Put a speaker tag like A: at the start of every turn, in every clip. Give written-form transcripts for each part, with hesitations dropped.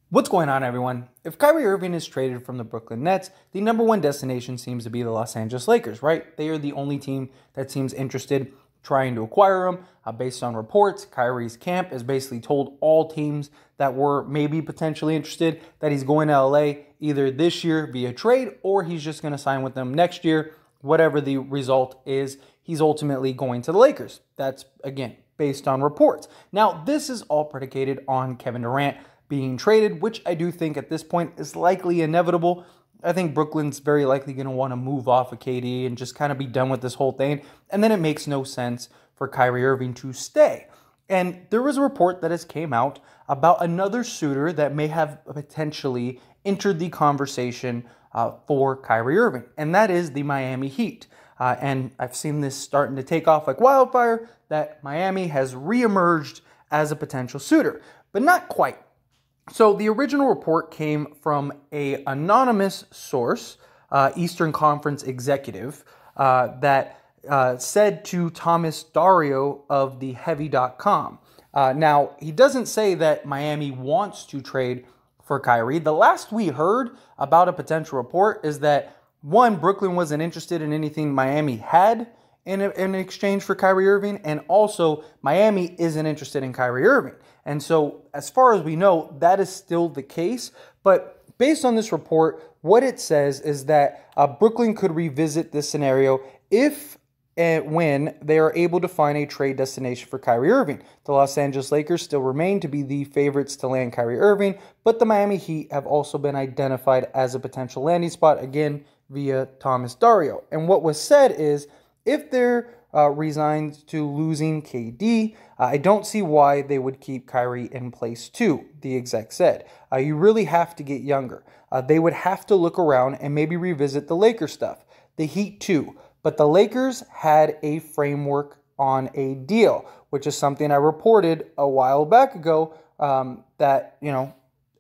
A: What's going on, everyone? If Kyrie Irving is traded from the Brooklyn Nets, the number one destination seems to be the Los Angeles Lakers, right? They are the only team that seems interested trying to acquire him. Based on reports, Kyrie's camp has basically told all teams that were maybe potentially interested that he's going to LA either this year via trade or he's just going to sign with them next year. Whatever the result is, he's ultimately going to the Lakers. That's, again, based on reports. Now, this is all predicated on Kevin Durant being traded, which I do think at this point is likely inevitable. I think Brooklyn's very likely going to want to move off of KD and just kind of be done with this whole thing. And then it makes no sense for Kyrie Irving to stay. And there was a report that has came out about another suitor that may have potentially entered the conversation for Kyrie Irving, and that is the Miami Heat. And I've seen this starting to take off like wildfire, that Miami has reemerged as a potential suitor, but not quite. So the original report came from an anonymous source, Eastern Conference executive, that said to Thomas Dario of the Heavy.com. Now, he doesn't say that Miami wants to trade for Kyrie. The last we heard about a potential report is that, one, Brooklyn wasn't interested in anything Miami had in exchange for Kyrie Irving, and also Miami isn't interested in Kyrie Irving. And so, as far as we know, that is still the case. But based on this report, what it says is that Brooklyn could revisit this scenario if and when they are able to find a trade destination for Kyrie Irving. The Los Angeles Lakers still remain to be the favorites to land Kyrie Irving, but the Miami Heat have also been identified as a potential landing spot, again, via Thomas Dario. And what was said is, if they're resigned to losing KD, I don't see why they would keep Kyrie in place too, the exec said. You really have to get younger. They would have to look around and maybe revisit the Lakers stuff. The Heat too. But the Lakers had a framework on a deal, which is something I reported a while back ago, that,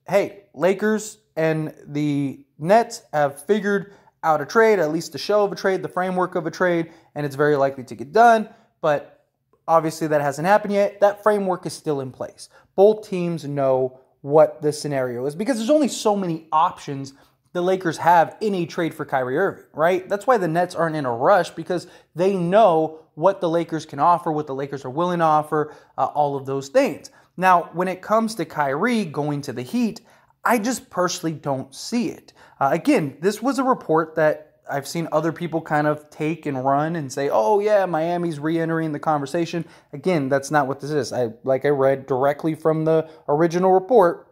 A: hey, Lakers and the Nets have figured out a trade, at least the show of a trade, the framework of a trade, and it's very likely to get done. But obviously that hasn't happened yet. That framework is still in place. Both teams know what the scenario is because there's only so many options the Lakers have in a trade for Kyrie Irving, right? That's why the Nets aren't in a rush, because they know what the Lakers can offer, what the Lakers are willing to offer, all of those things. Now, when it comes to Kyrie going to the Heat, I just personally don't see it. Again, this was a report that I've seen other people kind of take and run and say, oh yeah, Miami's re-entering the conversation. Again, that's not what this is. I read directly from the original report.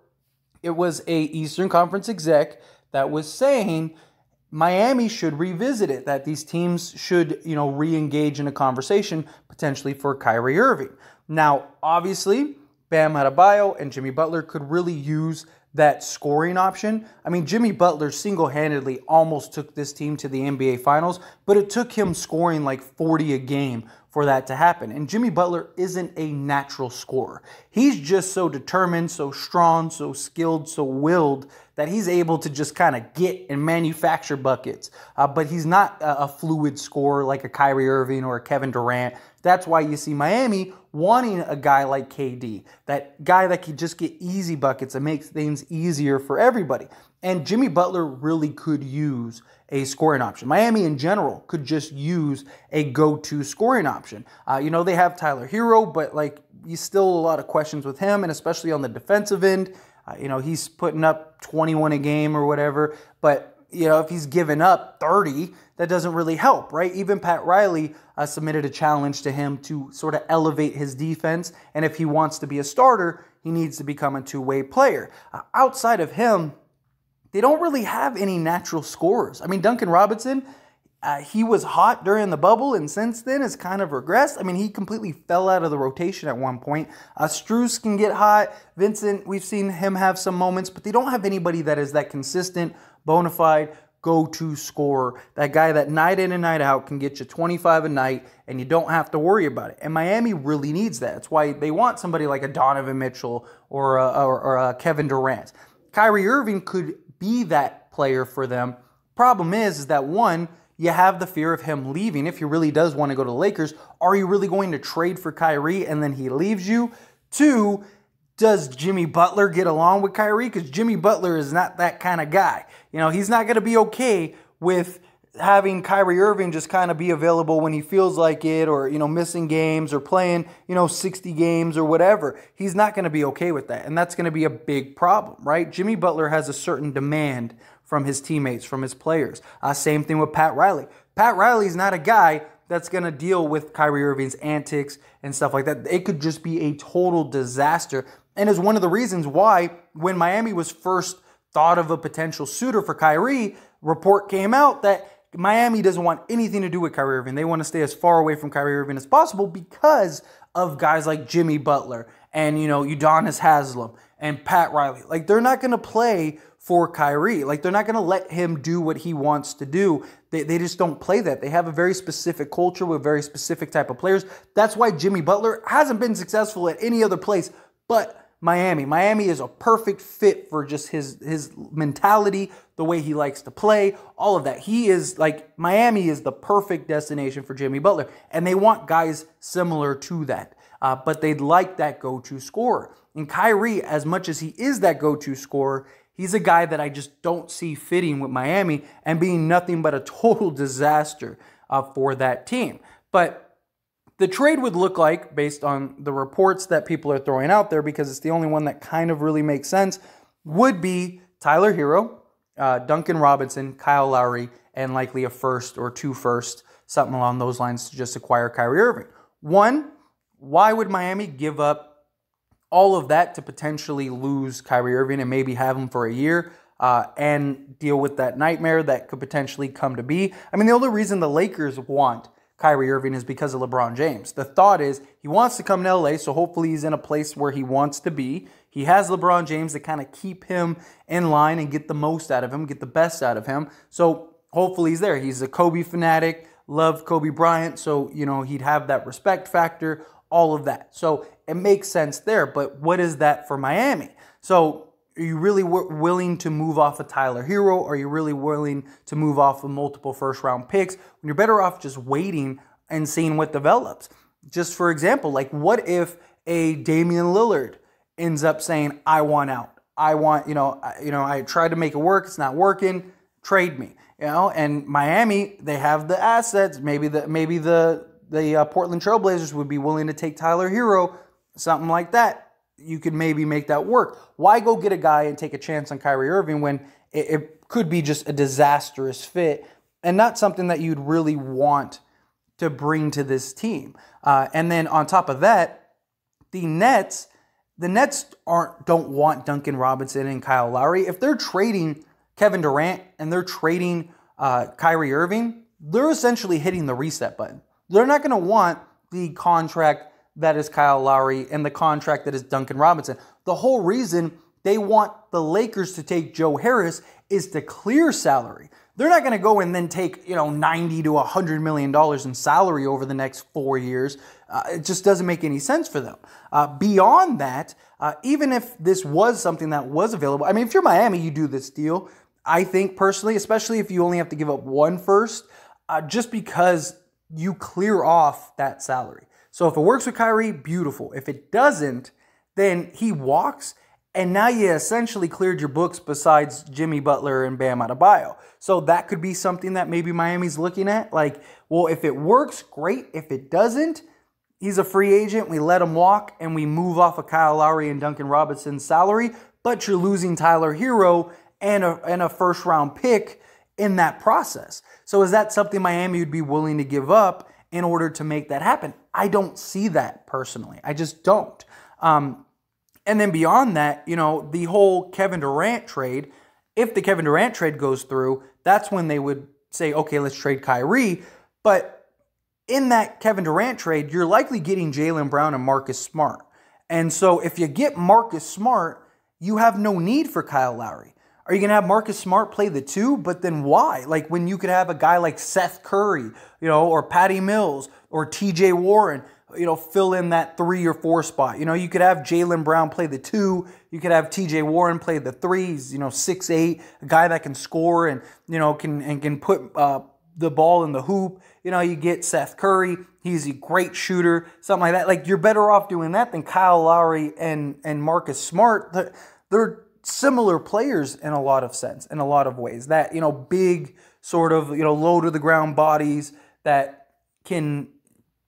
A: It was a Eastern Conference exec that was saying Miami should revisit it, that these teams should, re-engage in a conversation potentially for Kyrie Irving. Now, obviously, Bam Adebayo and Jimmy Butler could really use that scoring option. I mean, Jimmy Butler single-handedly almost took this team to the NBA Finals, but it took him scoring like 40 a game for that to happen. And Jimmy Butler isn't a natural scorer. He's just so determined, so strong, so skilled, so willed that he's able to just kind of get and manufacture buckets. But he's not a fluid scorer like a Kyrie Irving or a Kevin Durant. That's why you see Miami wanting a guy like KD, that guy that can just get easy buckets and makes things easier for everybody. And Jimmy Butler really could use a scoring option. Miami in general could just use a go-to scoring option. They have Tyler Hero, but you still a lot of questions with him, and especially on the defensive end. He's putting up 21 a game or whatever, but if he's given up 30, that doesn't really help, right? Even Pat Riley submitted a challenge to him to sort of elevate his defense, and if he wants to be a starter, he needs to become a two-way player. Outside of him, they don't really have any natural scorers. I mean, Duncan Robinson, he was hot during the bubble, and since then has kind of regressed. I mean, he completely fell out of the rotation at one point. Strus can get hot. Vincent, we've seen him have some moments, but they don't have anybody that is that consistent, bona fide, go-to scorer. That guy that night in and night out can get you 25 a night, and you don't have to worry about it. And Miami really needs that. That's why they want somebody like a Donovan Mitchell or a Kevin Durant. Kyrie Irving could be that player for them. Problem is that, one, you have the fear of him leaving. If he really does want to go to the Lakers, are you really going to trade for Kyrie and then he leaves you? Two, does Jimmy Butler get along with Kyrie? Because Jimmy Butler is not that kind of guy. He's not going to be okay with having Kyrie Irving just kind of be available when he feels like it, or, missing games or playing, 60 games or whatever. He's not going to be okay with that. And that's going to be a big problem, right? Jimmy Butler has a certain demand from his teammates, from his players. Same thing with Pat Riley. Pat Riley's not a guy that's going to deal with Kyrie Irving's antics and stuff like that. It could just be a total disaster. And is one of the reasons why when Miami was first thought of a potential suitor for Kyrie, report came out that Miami doesn't want anything to do with Kyrie Irving. They want to stay as far away from Kyrie Irving as possible because of guys like Jimmy Butler and, Udonis Haslem and Pat Riley. Like, they're not going to play for Kyrie. Like, they're not going to let him do what he wants to do. They just don't play that. They have a very specific culture with very specific type of players. That's why Jimmy Butler hasn't been successful at any other place but Miami. Miami is a perfect fit for just his mentality, the way he likes to play, all of that. Miami is the perfect destination for Jimmy Butler, and they want guys similar to that. But they'd like that go-to scorer. And Kyrie, as much as he is that go-to scorer, he's a guy that I just don't see fitting with Miami and being nothing but a total disaster for that team. But the trade would look like, based on the reports that people are throwing out there, because it's the only one that kind of really makes sense, would be Tyler Hero, Duncan Robinson, Kyle Lowry, and likely a first or 2 firsts, something along those lines, to just acquire Kyrie Irving. One, why would Miami give up all of that to potentially lose Kyrie Irving and maybe have him for a year and deal with that nightmare that could potentially come to be? I mean, the only reason the Lakers want Kyrie Irving is because of LeBron James. The thought is he wants to come to LA, so hopefully he's in a place where he wants to be. He has LeBron James to kind of keep him in line and get the most out of him, get the best out of him. So hopefully he's there. He's a Kobe fanatic, loved Kobe Bryant, so, he'd have that respect factor, all of that. So it makes sense there, but what is that for Miami? So are you really willing to move off of Tyler Hero? Are you really willing to move off of multiple first-round picks when you're better off just waiting and seeing what develops? Just for example, like, what if a Damian Lillard ends up saying, I want out. I want, I tried to make it work. It's not working. Trade me. And Miami, they have the assets. Maybe the Portland Trailblazers would be willing to take Tyler Hero, something like that. You could maybe make that work. Why go get a guy and take a chance on Kyrie Irving when it could be just a disastrous fit and not something that you'd really want to bring to this team? And then on top of that, the Nets don't want Duncan Robinson and Kyle Lowry. If they're trading Kevin Durant and they're trading Kyrie Irving, they're essentially hitting the reset button. They're not going to want the contract that is Kyle Lowry and the contract that is Duncan Robinson. The whole reason they want the Lakers to take Joe Harris is to clear salary. They're not going to go and then take, $90 to $100 million in salary over the next 4 years. It just doesn't make any sense for them. Beyond that, even if this was something that was available, I mean, if you're Miami, you do this deal. I think personally, especially if you only have to give up 1 first, just because you clear off that salary. So if it works with Kyrie, beautiful. If it doesn't, then he walks, and now you essentially cleared your books besides Jimmy Butler and Bam Adebayo. So that could be something that maybe Miami's looking at. Like, well, if it works, great. If it doesn't, he's a free agent. We let him walk, and we move off of Kyle Lowry and Duncan Robinson's salary, but you're losing Tyler Hero and a first-round pick in that process. So is that something Miami would be willing to give up in order to make that happen? I don't see that personally. I just don't. And then beyond that, the whole Kevin Durant trade, if the Kevin Durant trade goes through, that's when they would say, okay, let's trade Kyrie. But in that Kevin Durant trade, you're likely getting Jaylen Brown and Marcus Smart. And so if you get Marcus Smart, you have no need for Kyle Lowry. Are you going to have Marcus Smart play the 2? But then why? Like, when you could have a guy like Seth Curry, or Patty Mills or TJ Warren, fill in that 3 or 4 spot. You could have Jaylen Brown play the 2. You could have TJ Warren play the 3s, 6'8", a guy that can score and, can put the ball in the hoop. You know, you get Seth Curry. He's a great shooter, something like that. Like, you're better off doing that than Kyle Lowry and Marcus Smart. They're similar players in a lot of ways. That, you know, big sort of, you know, low to the ground bodies that can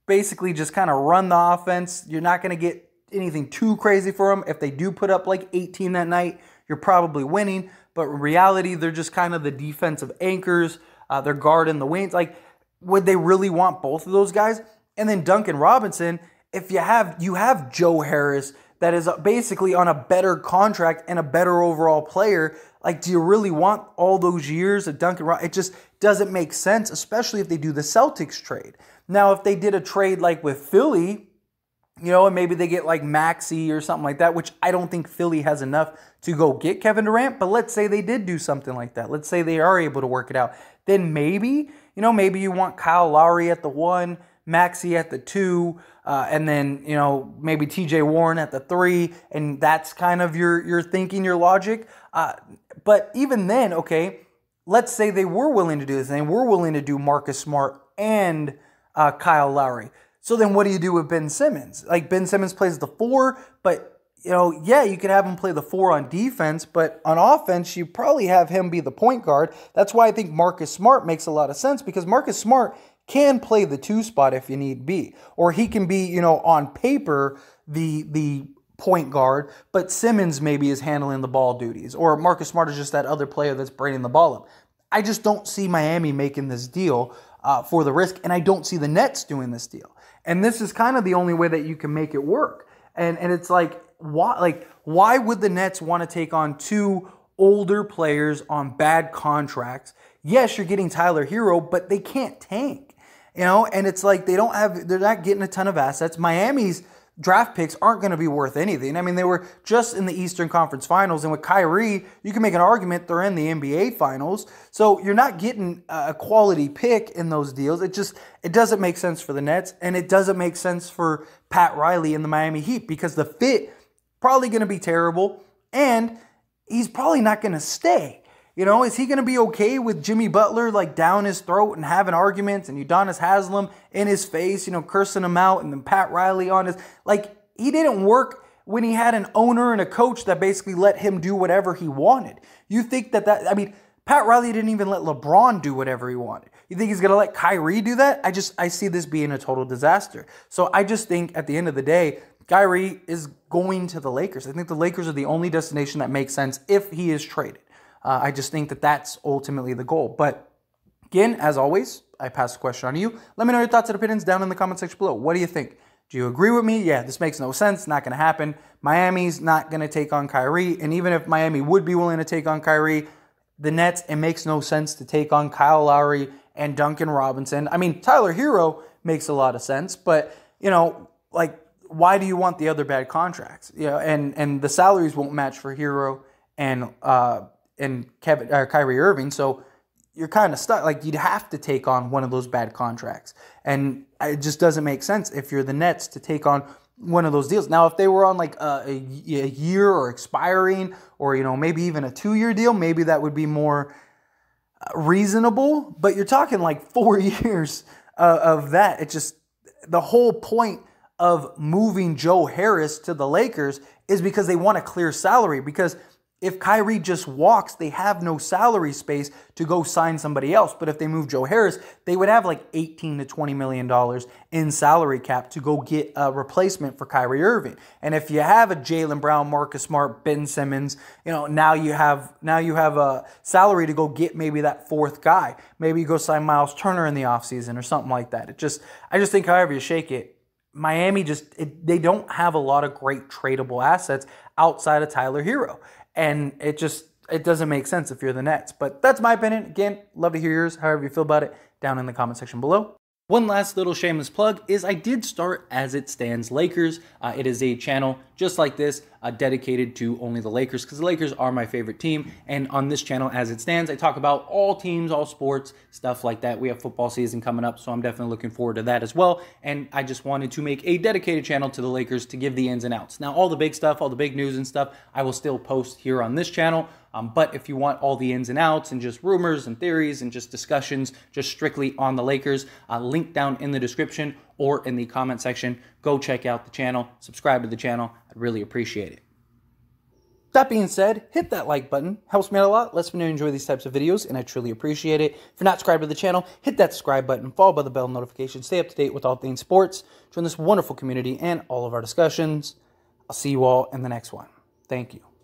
A: basically just kind of run the offense. You're not going to get anything too crazy for them. If they do put up like 18 that night, you're probably winning. But in reality, they're just kind of the defensive anchors. They're guarding the wings. Like, would they really want both of those guys? And then Duncan Robinson, if you have Joe Harris that is basically on a better contract and a better overall player. Like, do you really want all those years of Duncan Robinson? It just doesn't make sense, especially if they do the Celtics trade. Now, if they did a trade like with Philly, you know, and maybe they get like Maxey or something like that, which I don't think Philly has enough to go get Kevin Durant, but let's say they did do something like that. Let's say they are able to work it out. Then maybe, you know, maybe you want Kyle Lowry at the 1, Maxey at the 2, and then, you know, maybe TJ Warren at the 3, and that's kind of your thinking, your logic. But even then, okay, let's say they were willing to do this, and they were willing to do Marcus Smart and Kyle Lowry. So then what do you do with Ben Simmons? Like, Ben Simmons plays the 4, but, you know, yeah, you could have him play the 4 on defense, but on offense, you probably have him be the point guard. That's why I think Marcus Smart makes a lot of sense, because Marcus Smart can play the 2 spot if you need be. Or he can be, you know, on paper, the point guard, but Simmons maybe is handling the ball duties. Or Marcus Smart is just that other player that's bringing the ball up. I just don't see Miami making this deal for the risk, and I don't see the Nets doing this deal. And this is kind of the only way that you can make it work. And it's like, why would the Nets want to take on 2 older players on bad contracts? Yes, you're getting Tyler Hero, but they can't tank. You know, and it's like they're not getting a ton of assets. Miami's draft picks aren't going to be worth anything. I mean, they were just in the Eastern Conference Finals, and with Kyrie, you can make an argument they're in the NBA Finals. So you're not getting a quality pick in those deals. It doesn't make sense for the Nets, and it doesn't make sense for Pat Riley and the Miami Heat, because the fit probably going to be terrible, and he's probably not going to stay. You know, is he going to be okay with Jimmy Butler like down his throat and having arguments, and Udonis Haslem in his face, you know, cursing him out, and then Pat Riley on his, like, he didn't work when he had an owner and a coach that basically let him do whatever he wanted. You think I mean, Pat Riley didn't even let LeBron do whatever he wanted. You think he's going to let Kyrie do that? I see this being a total disaster. So I just think at the end of the day, Kyrie is going to the Lakers. I think the Lakers are the only destination that makes sense if he is traded. I just think that that's ultimately the goal. But again, as always, I pass the question on to you. Let me know your thoughts and opinions down in the comment section below. What do you think? Do you agree with me? Yeah, this makes no sense. Not going to happen. Miami's not going to take on Kyrie. And even if Miami would be willing to take on Kyrie, the Nets, it makes no sense to take on Kyle Lowry and Duncan Robinson. I mean, Tyler Hero makes a lot of sense. But, you know, like, why do you want the other bad contracts? You know, and the salaries won't match for Hero and Kyrie Irving, so you're kind of stuck. Like, you'd have to take on one of those bad contracts, and it just doesn't make sense if you're the Nets to take on one of those deals. Now, if they were on like a year or expiring, or, you know, maybe even a 2-year deal, maybe that would be more reasonable. But you're talking like 4 years of that. It just, the whole point of moving Joe Harris to the Lakers is because they want to clear salary, because if Kyrie just walks, they have no salary space to go sign somebody else. But if they move Joe Harris, they would have like $18 to $20 million in salary cap to go get a replacement for Kyrie Irving. And if you have a Jaylen Brown, Marcus Smart, Ben Simmons, you know, now you have a salary to go get maybe that 4th guy. Maybe you go sign Miles Turner in the offseason or something like that. I just think however you shake it, Miami they don't have a lot of great tradable assets outside of Tyler Hero. And it doesn't make sense if you're the Nets. But that's my opinion. Again, love to hear yours, however you feel about it, down in the comment section below. One last little shameless plug is I did start As It Stands Lakers. It is a channel just like this. dedicated to only the Lakers, because the Lakers are my favorite team. And on this channel, as it stands, I talk about all teams, all sports, stuff like that. We have football season coming up, so I'm definitely looking forward to that as well. And I just wanted to make a dedicated channel to the Lakers to give the ins and outs. Now, all the big stuff, all the big news and stuff, I will still post here on this channel. But if you want all the ins and outs and just rumors and theories and just discussions just strictly on the Lakers, link down in the description or in the comment section. Go check out the channel, subscribe to the channel. I'd really appreciate it. That being said, hit that like button. Helps me out a lot, lets me know you enjoy these types of videos, and I truly appreciate it. If you're not subscribed to the channel, hit that subscribe button, followed by the bell notification. Stay up to date with all things sports. Join this wonderful community and all of our discussions. I'll see you all in the next one. Thank you.